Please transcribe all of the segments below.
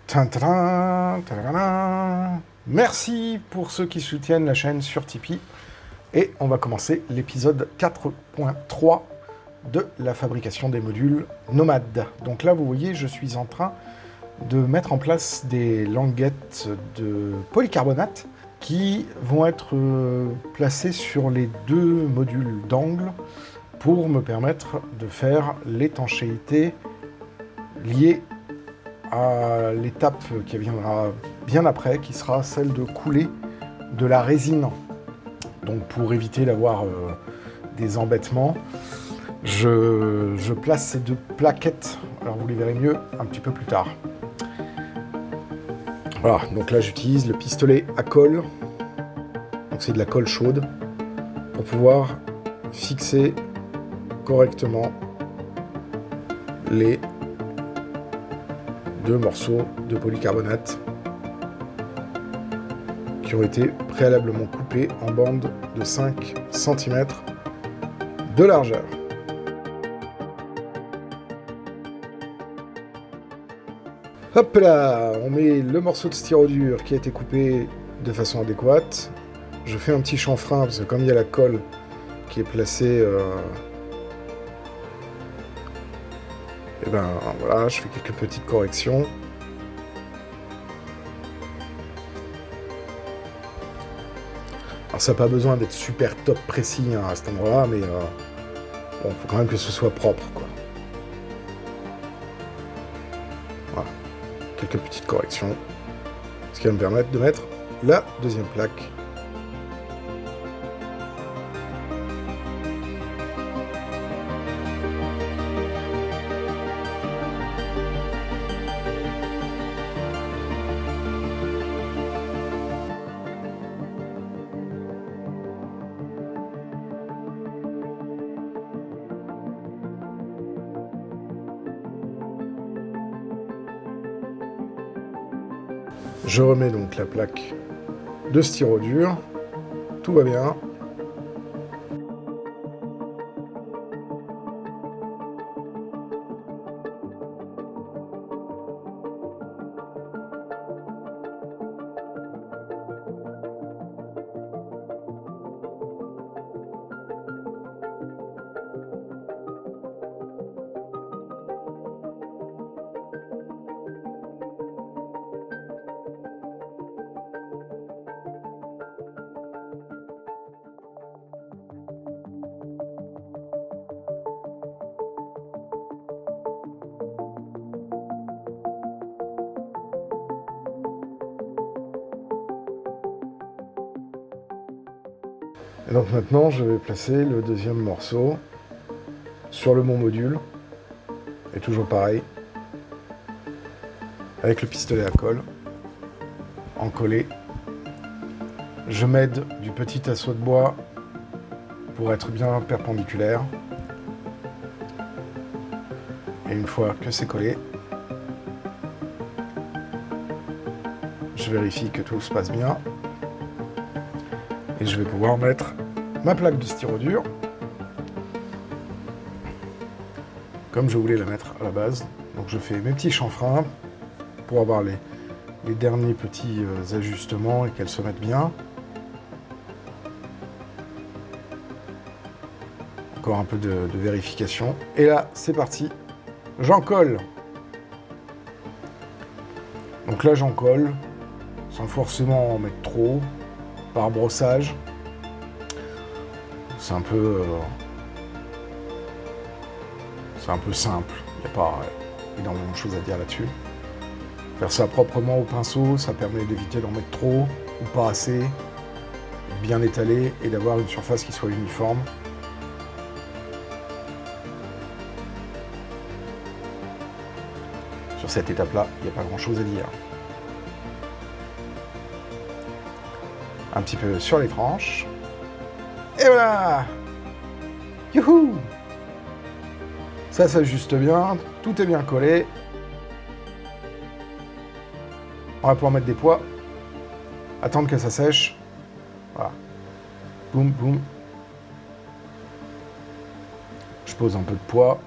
Tadadam, tadadam. Merci pour ceux qui soutiennent la chaîne sur Tipeee. Et on va commencer l'épisode 4.3 de la fabrication des modules nomades. Donc là, vous voyez, je suis en train de mettre en place des languettes de polycarbonate qui vont être placées sur les deux modules d'angle pour me permettre de faire l'étanchéité liée à l'étape qui viendra bien après, qui sera celle de couler de la résine. Donc pour éviter d'avoir des embêtements, je place ces deux plaquettes, alors vous les verrez mieux un petit peu plus tard. Voilà, donc là j'utilise le pistolet à colle, donc c'est de la colle chaude, pour pouvoir fixer correctement les deux morceaux de polycarbonate qui ont été préalablement coupés en bandes de 5 cm de largeur. Hop là, on met le morceau de styrodure qui a été coupé de façon adéquate. Je fais un petit chanfrein parce que comme il y a la colle qui est placée, et ben voilà, je fais quelques petites corrections. Alors ça n'a pas besoin d'être super top précis hein, à cet endroit-là, mais bon, faut quand même que ce soit propre, quoi. Voilà, quelques petites corrections, ce qui va me permettre de mettre la deuxième plaque. Je remets donc la plaque de styrodure, tout va bien. Et donc maintenant, je vais placer le deuxième morceau sur le bon module. Et toujours pareil, avec le pistolet à colle, encollé. Je m'aide du petit assaut de bois pour être bien perpendiculaire. Et une fois que c'est collé, je vérifie que tout se passe bien. Et je vais pouvoir mettre ma plaque de styrodure comme je voulais la mettre à la base. Donc je fais mes petits chanfreins pour avoir les derniers petits ajustements et qu'elle se mette bien. Encore un peu de vérification. Et là, c'est parti. J'en colle. Donc là, j'en colle sans forcément en mettre trop. Par brossage, c'est un peu simple, il n'y a pas énormément de choses à dire là-dessus. Faire ça proprement au pinceau, ça permet d'éviter d'en mettre trop ou pas assez, bien étalé et d'avoir une surface qui soit uniforme. Sur cette étape-là, il n'y a pas grand-chose à dire. Un petit peu sur les tranches. Et voilà! Youhou! Ça s'ajuste bien, tout est bien collé. On va pouvoir mettre des poids. Attendre que ça sèche. Voilà. Boum, boum. Je pose un peu de poids.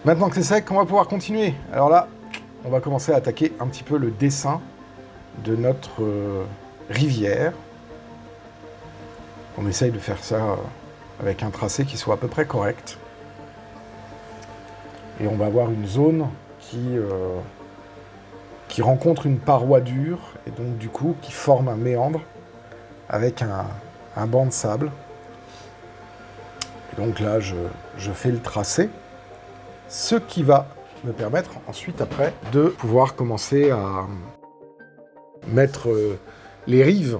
Maintenant que c'est sec, on va pouvoir continuer. Alors là, on va commencer à attaquer un petit peu le dessin de notre rivière. On essaye de faire ça avec un tracé qui soit à peu près correct. Et on va avoir une zone qui rencontre une paroi dure, et donc du coup qui forme un méandre avec un banc de sable. Et donc là, je fais le tracé, ce qui va me permettre ensuite, après, de pouvoir commencer à mettre les rives.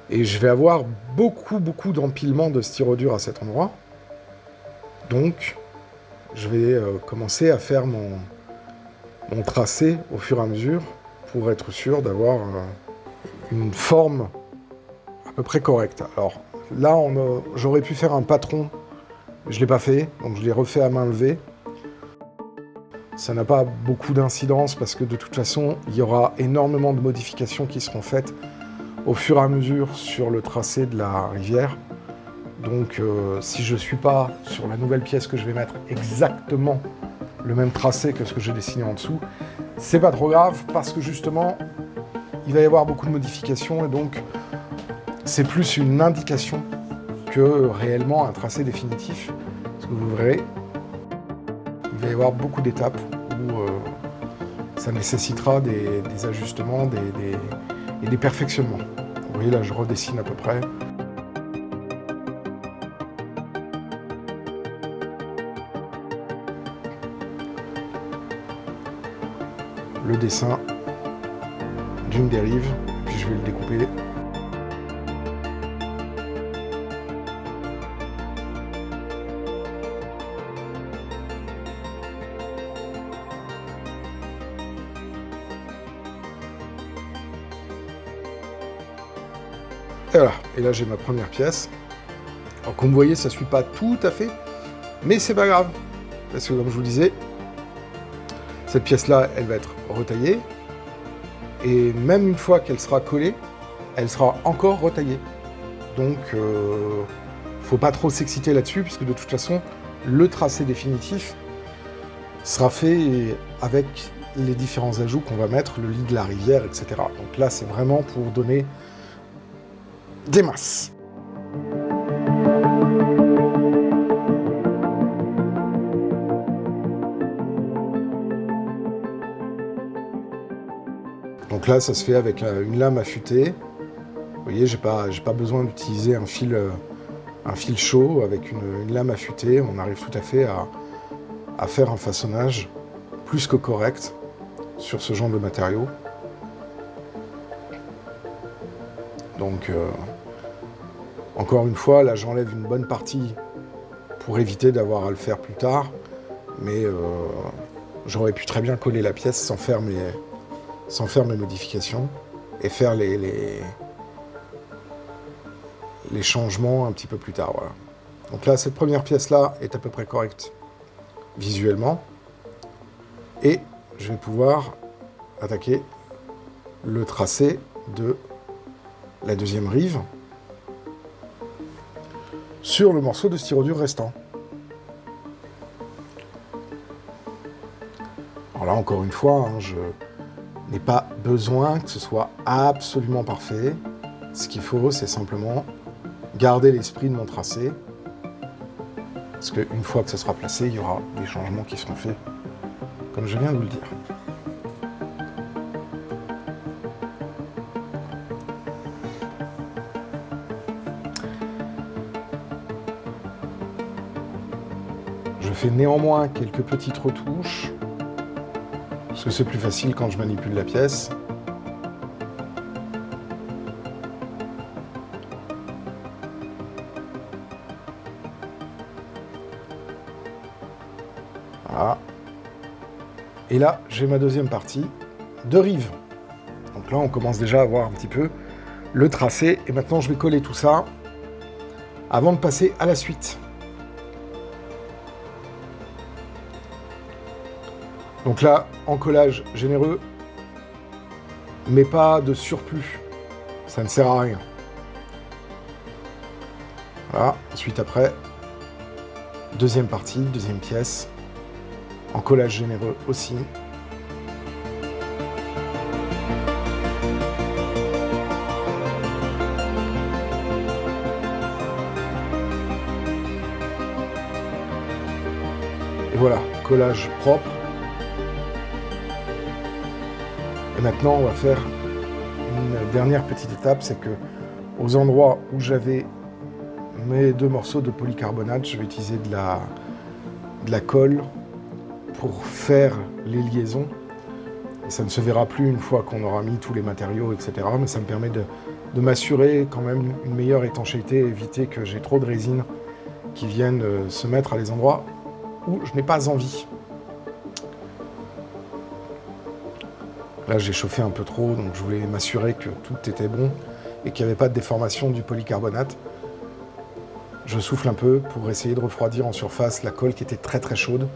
Et je vais avoir beaucoup d'empilement de styrodure à cet endroit. Donc, je vais commencer à faire mon tracé au fur et à mesure pour être sûr d'avoir une forme à peu près correcte. Alors là, j'aurais pu faire un patron, je ne l'ai pas fait, donc je l'ai refait à main levée. Ça n'a pas beaucoup d'incidence parce que de toute façon, il y aura énormément de modifications qui seront faites au fur et à mesure sur le tracé de la rivière. Donc si je ne suis pas sur la nouvelle pièce que je vais mettre exactement le même tracé que ce que j'ai dessiné en dessous, c'est pas trop grave parce que justement, il va y avoir beaucoup de modifications et donc c'est plus une indication que réellement un tracé définitif. Parce que vous verrez, il va y avoir beaucoup d'étapes où ça nécessitera des ajustements et des perfectionnements. Vous voyez là, je redessine à peu près. Le dessin d'une dérive, puis je vais le découper. Et voilà, et là j'ai ma première pièce. Alors comme vous voyez, ça ne suit pas tout à fait, mais c'est pas grave, parce que comme je vous le disais, cette pièce-là, elle va être retaillée, et même une fois qu'elle sera collée, elle sera encore retaillée. Donc, faut pas trop s'exciter là-dessus, puisque de toute façon, le tracé définitif sera fait avec les différents ajouts qu'on va mettre, le lit de la rivière, etc. Donc là, c'est vraiment pour donner des masses. Donc là, ça se fait avec une lame affûtée. Vous voyez, j'ai pas besoin d'utiliser un fil chaud. Avec une lame affûtée, on arrive tout à fait à faire un façonnage plus que correct sur ce genre de matériaux. Donc, encore une fois, là, j'enlève une bonne partie pour éviter d'avoir à le faire plus tard. Mais j'aurais pu très bien coller la pièce sans faire mes modifications et faire les changements un petit peu plus tard. Voilà. Donc là, cette première pièce-là est à peu près correcte visuellement. Et je vais pouvoir attaquer le tracé de la deuxième rive sur le morceau de styrodure restant. Alors là, encore une fois, hein, je n'ai pas besoin que ce soit absolument parfait. Ce qu'il faut, c'est simplement garder l'esprit de mon tracé. Parce qu'une fois que ça sera placé, il y aura des changements qui seront faits, comme je viens de vous le dire. Je fais néanmoins quelques petites retouches, parce que c'est plus facile quand je manipule la pièce. Voilà. Et là, j'ai ma deuxième partie de rive. Donc là, on commence déjà à voir un petit peu le tracé. Et maintenant, je vais coller tout ça avant de passer à la suite. Donc là, encollage généreux, mais pas de surplus. Ça ne sert à rien. Voilà. Ensuite, après, deuxième partie, deuxième pièce. Encollage généreux aussi. voilà, collage propre. Et maintenant, on va faire une dernière petite étape, c'est que aux endroits où j'avais mes 2 morceaux de polycarbonate, je vais utiliser de la colle pour faire les liaisons. Et ça ne se verra plus une fois qu'on aura mis tous les matériaux, etc. Mais ça me permet de m'assurer quand même une meilleure étanchéité et éviter que j'ai trop de résine qui viennent se mettre à des endroits où je n'ai pas envie. Là, j'ai chauffé un peu trop, donc je voulais m'assurer que tout était bon et qu'il n'y avait pas de déformation du polycarbonate. Je souffle un peu pour essayer de refroidir en surface la colle qui était très très chaude.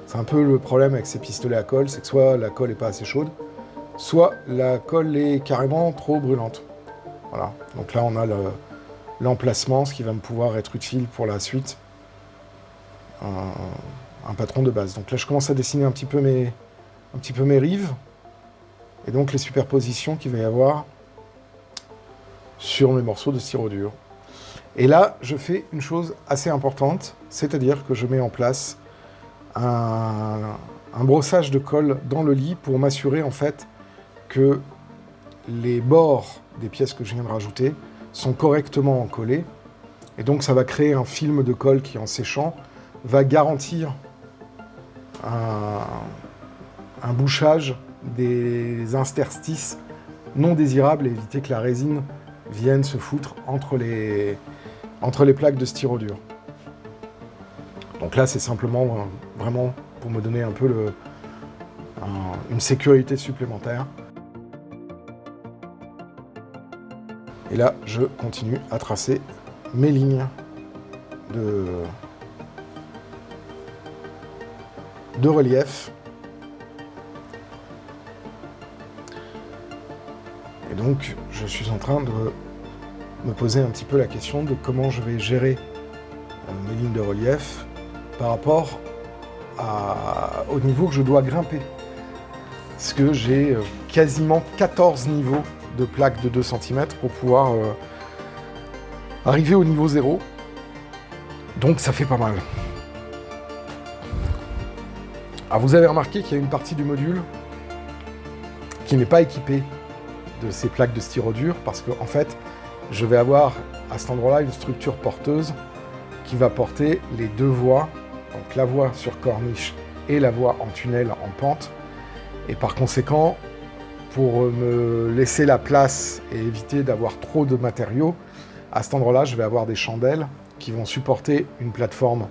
C'est un peu le problème avec ces pistolets à colle, c'est que soit la colle n'est pas assez chaude, soit la colle est carrément trop brûlante. Voilà, donc là on a l'emplacement, ce qui va me pouvoir être utile pour la suite. Un patron de base. Donc là je commence à dessiner un petit peu mes rives, et donc les superpositions qu'il va y avoir sur mes morceaux de styro dur. Et là, je fais une chose assez importante, c'est-à-dire que je mets en place un brossage de colle dans le lit pour m'assurer en fait que les bords des pièces que je viens de rajouter sont correctement collés. Et donc ça va créer un film de colle qui, en séchant, va garantir un bouchage des interstices non désirables et éviter que la résine vienne se foutre entre les plaques de styro dur. Donc là, c'est simplement vraiment pour me donner un peu une sécurité supplémentaire. Et là, je continue à tracer mes lignes de relief. Et donc, je suis en train de me poser un petit peu la question de comment je vais gérer mes lignes de relief par rapport au niveau que je dois grimper. Parce que j'ai quasiment 14 niveaux de plaques de 2 cm pour pouvoir arriver au niveau 0. Donc ça fait pas mal. Alors vous avez remarqué qu'il y a une partie du module qui n'est pas équipée de ces plaques de styro dur parce que en fait, je vais avoir à cet endroit-là une structure porteuse qui va porter les 2 voies, donc la voie sur corniche et la voie en tunnel en pente. Et par conséquent, pour me laisser la place et éviter d'avoir trop de matériaux, à cet endroit-là, je vais avoir des chandelles qui vont supporter une plateforme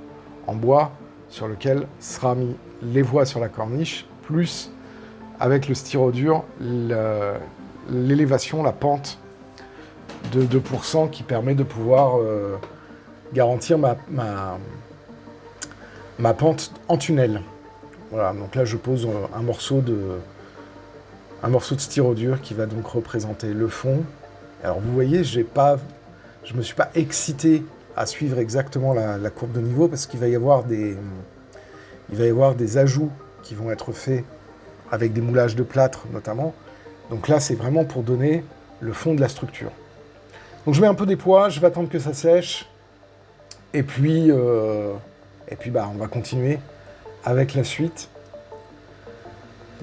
en bois sur lequel sera mis les voies sur la corniche, plus avec le styro dur, l'élévation, la pente de 2% qui permet de pouvoir garantir ma pente en tunnel. Voilà, donc là je pose un morceau de styro dur qui va donc représenter le fond. Alors vous voyez, je me suis pas excité à suivre exactement la courbe de niveau parce qu'il va y avoir des ajouts qui vont être faits avec des moulages de plâtre notamment. Donc là c'est vraiment pour donner le fond de la structure. Donc je mets un peu des poids, je vais attendre que ça sèche et puis on va continuer avec la suite.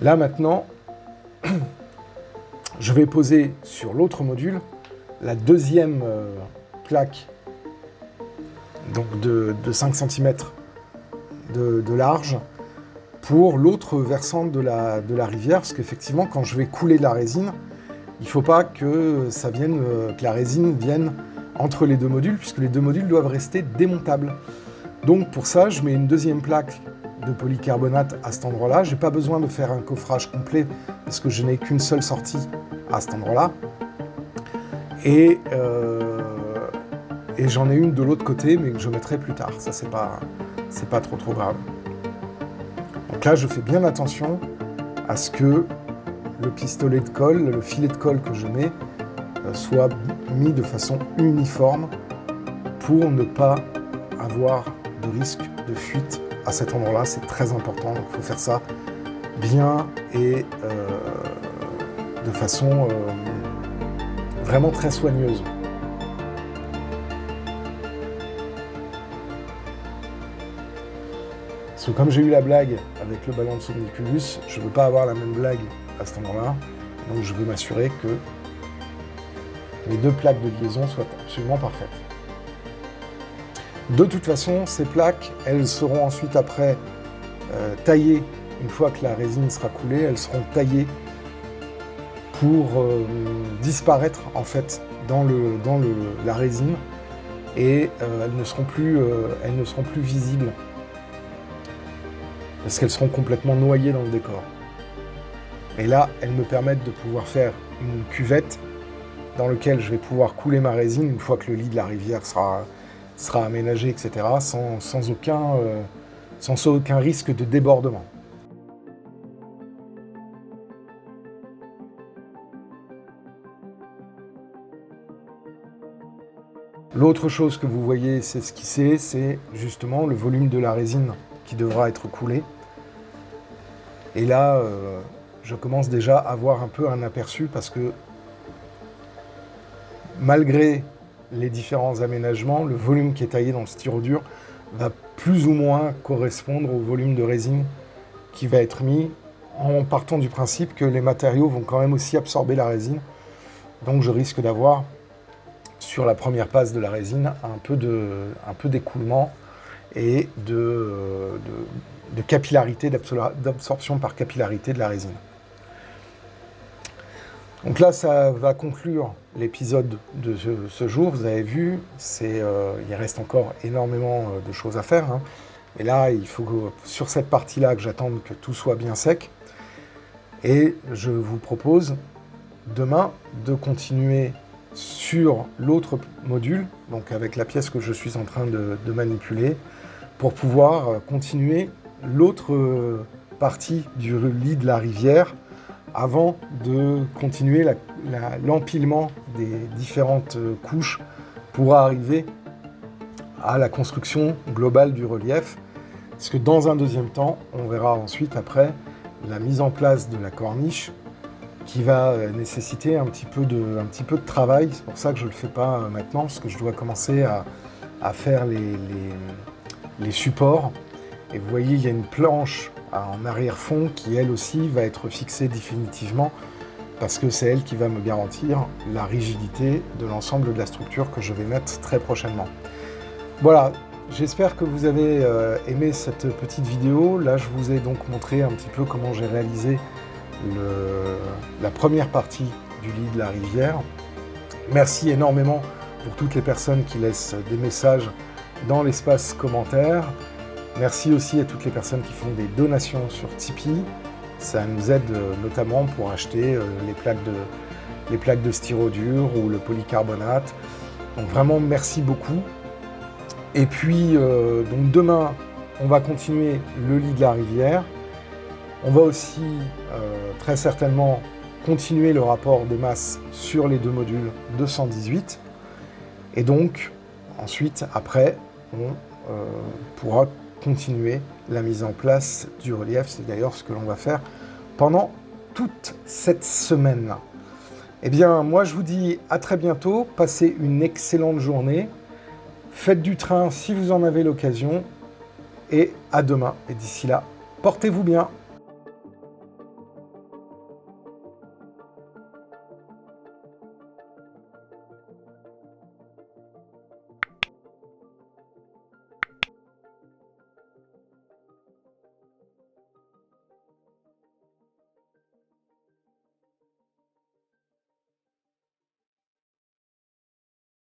Là maintenant, je vais poser sur l'autre module la deuxième plaque donc de 5 cm de large pour l'autre versant de la rivière, parce qu'effectivement quand je vais couler de la résine, il ne faut pas que la résine vienne entre les 2 modules, puisque les 2 modules doivent rester démontables. Donc pour ça, je mets une deuxième plaque de polycarbonate à cet endroit-là. Je n'ai pas besoin de faire un coffrage complet, parce que je n'ai qu'une seule sortie à cet endroit-là. Et j'en ai une de l'autre côté, mais que je mettrai plus tard. Ça, c'est pas trop grave. Donc là, je fais bien attention à ce que le pistolet de colle, le filet de colle que je mets, soit mis de façon uniforme pour ne pas avoir de risque de fuite à cet endroit-là. C'est très important, donc il faut faire ça bien et de façon vraiment très soigneuse. Parce que comme j'ai eu la blague avec le ballon de Somniculus, je ne veux pas avoir la même blague à ce moment-là. Donc je veux m'assurer que les 2 plaques de liaison soient absolument parfaites. De toute façon, ces plaques, elles seront ensuite après taillées, une fois que la résine sera coulée, elles seront taillées pour disparaître en fait dans la résine et elles ne seront plus visibles parce qu'elles seront complètement noyées dans le décor. Et là, elles me permettent de pouvoir faire une cuvette dans laquelle je vais pouvoir couler ma résine une fois que le lit de la rivière sera aménagé, etc., sans aucun risque de débordement. L'autre chose que vous voyez s'esquisser, c'est justement le volume de la résine qui devra être coulé. Et là, je commence déjà à avoir un peu un aperçu parce que malgré les différents aménagements, le volume qui est taillé dans le styrodure va plus ou moins correspondre au volume de résine qui va être mis en partant du principe que les matériaux vont quand même aussi absorber la résine. Donc je risque d'avoir sur la première passe de la résine un peu d'écoulement et de capillarité, d'absorption par capillarité de la résine. Donc là, ça va conclure l'épisode de ce jour. Vous avez vu, il reste encore énormément de choses à faire. Et là, il faut que, sur cette partie-là, que j'attende que tout soit bien sec. Et je vous propose demain de continuer sur l'autre module, donc avec la pièce que je suis en train de manipuler, pour pouvoir continuer l'autre partie du lit de la rivière avant de continuer l'empilement des différentes couches pour arriver à la construction globale du relief. Parce que dans un deuxième temps, on verra ensuite après la mise en place de la corniche qui va nécessiter un petit peu de travail. C'est pour ça que je ne le fais pas maintenant, parce que je dois commencer à faire les supports. Et vous voyez, il y a une planche en arrière-fond qui, elle aussi, va être fixée définitivement, parce que c'est elle qui va me garantir la rigidité de l'ensemble de la structure que je vais mettre très prochainement. Voilà, j'espère que vous avez aimé cette petite vidéo. Là, je vous ai donc montré un petit peu comment j'ai réalisé la première partie du lit de la rivière. Merci énormément pour toutes les personnes qui laissent des messages dans l'espace commentaire. Merci aussi à toutes les personnes qui font des donations sur Tipeee. Ça nous aide notamment pour acheter les plaques de styrodure ou le polycarbonate. Donc vraiment, merci beaucoup. Et puis, donc demain, on va continuer le lit de la rivière. On va aussi très certainement continuer le rapport de masse sur les 2 modules 218. Et donc, ensuite, après, on pourra continuer la mise en place du relief. C'est d'ailleurs ce que l'on va faire pendant toute cette semaine. Eh bien, moi, je vous dis à très bientôt. Passez une excellente journée. Faites du train si vous en avez l'occasion. Et à demain. Et d'ici là, portez-vous bien.